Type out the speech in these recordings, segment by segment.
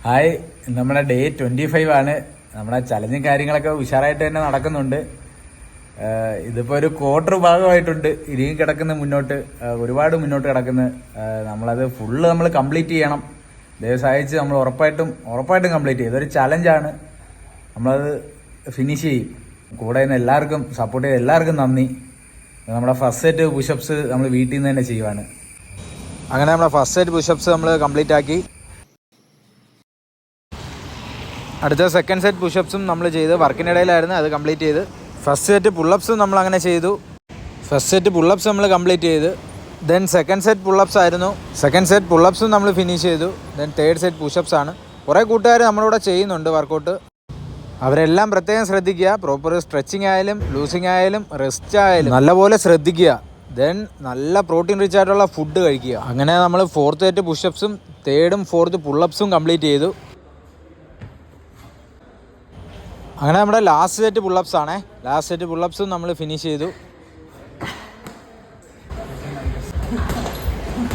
Hi, നമ്മുടെ day 25 ആണ്. നമ്മുടെ ചലഞ്ചും കാര്യങ്ങളൊക്കെ ഉഷാറായിട്ട് തന്നെ നടക്കുന്നുണ്ട്. ഇതിപ്പോൾ ഒരു ക്വാർട്ടർ ഭാഗമായിട്ടുണ്ട്. ഇനിയും കിടക്കുന്ന മുന്നോട്ട് ഒരുപാട് മുന്നോട്ട് കിടക്കുന്ന നമ്മളത് ഫുള്ള് നമ്മൾ കംപ്ലീറ്റ് ചെയ്യണം. ദൈവം സഹായിച്ച് നമ്മൾ ഉറപ്പായിട്ടും കംപ്ലീറ്റ് ചെയ്യും. ഇതൊരു ചലഞ്ചാണ്. നമ്മളത് ഫിനിഷ് ചെയ്യും. കൂടെ നിന്ന് എല്ലാവർക്കും സപ്പോർട്ട് ചെയ്ത് എല്ലാവർക്കും നന്ദി. നമ്മുടെ ഫസ്റ്റ് സെറ്റ് പുഷപ്സ് നമ്മൾ വീട്ടിൽ നിന്ന് തന്നെ ചെയ്യുവാണ്. അങ്ങനെ നമ്മുടെ ഫസ്റ്റ് സെറ്റ് പുഷപ്സ് നമ്മൾ കംപ്ലീറ്റ് ആക്കി. അടുത്ത സെക്കൻഡ് സെറ്റ് പുഷപ്സും നമ്മൾ ചെയ്ത് വർക്കിനിടയിലായിരുന്നു, അത് കംപ്ലീറ്റ് ചെയ്ത്. ഫസ്റ്റ് സെറ്റ് പുള്ളപ്സും നമ്മൾ അങ്ങനെ ചെയ്തു. ഫസ്റ്റ് സെറ്റ് പുള്ളപ്സ് നമ്മൾ കംപ്ലീറ്റ് ചെയ്ത്. ദെൻ സെക്കൻഡ് സെറ്റ് പുള്ളപ്സ് ആയിരുന്നു. സെക്കൻഡ് സെറ്റ് പുള്ളപ്സും നമ്മൾ ഫിനിഷ് ചെയ്തു. ദെൻ തേർഡ് സെറ്റ് പുഷപ്സ് ആണ്. കുറേ കൂട്ടുകാർ നമ്മളിവിടെ ചെയ്യുന്നുണ്ട് വർക്കൗട്ട്. അവരെല്ലാം പ്രത്യേകം ശ്രദ്ധിക്കുക. പ്രോപ്പർ സ്ട്രെച്ചിങ് ആയാലും ലൂസിങ് ആയാലും റെസ്റ്റ് ആയാലും നല്ലപോലെ ശ്രദ്ധിക്കുക. ദെൻ നല്ല പ്രോട്ടീൻ റിച്ച് ആയിട്ടുള്ള ഫുഡ് കഴിക്കുക. അങ്ങനെ നമ്മൾ ഫോർത്ത് സെറ്റ് പുഷപ്സും തേർഡും ഫോർത്ത് പുള്ളപ്സും കംപ്ലീറ്റ് ചെയ്തു. അങ്ങനെ നമ്മുടെ ലാസ്റ്റ് സെറ്റ് പുള്ളപ്സ് ആണേ. ലാസ്റ്റ് സെറ്റ് പുള്ളപ്സും നമ്മൾ ഫിനിഷ് ചെയ്തു.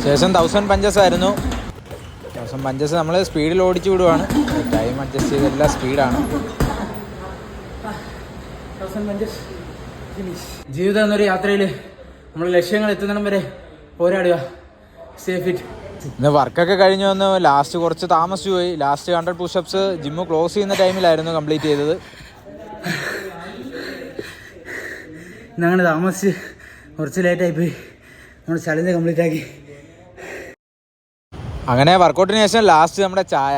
ശേഷം 1000 പഞ്ചസ് ആയിരുന്നു. 1000 പഞ്ചസ് നമ്മൾ സ്പീഡിൽ ഓടിച്ചു വിടുവാണ്. ടൈം അഡ്ജസ്റ്റ് ചെയ്ത് എല്ലാം സ്പീഡാണ്. ജീവിതം എന്നൊരു യാത്രയിൽ നമ്മൾ ലക്ഷ്യങ്ങൾ എത്തുന്നിടം വരെ പോരാടുക. Safe it. ഇന്ന് വർക്കൊക്കെ കഴിഞ്ഞ് വന്ന് ലാസ്റ്റ് കുറച്ച് താമസിച്ചു പോയി. ലാസ്റ്റ് 100 പുഷപ്സ് ജിമ്മ് ക്ലോസ് ചെയ്യുന്ന ടൈമിലായിരുന്നു കംപ്ലീറ്റ് ചെയ്തത്. ഇന്നങ്ങനെ താമസിച്ച് കുറച്ച് ലേറ്റായിപ്പോയി. നമ്മൾ ചലഞ്ച് കംപ്ലീറ്റ് ആക്കി. അങ്ങനെ വർക്കൗട്ടിന് ശേഷം ലാസ്റ്റ് നമ്മുടെ ചായ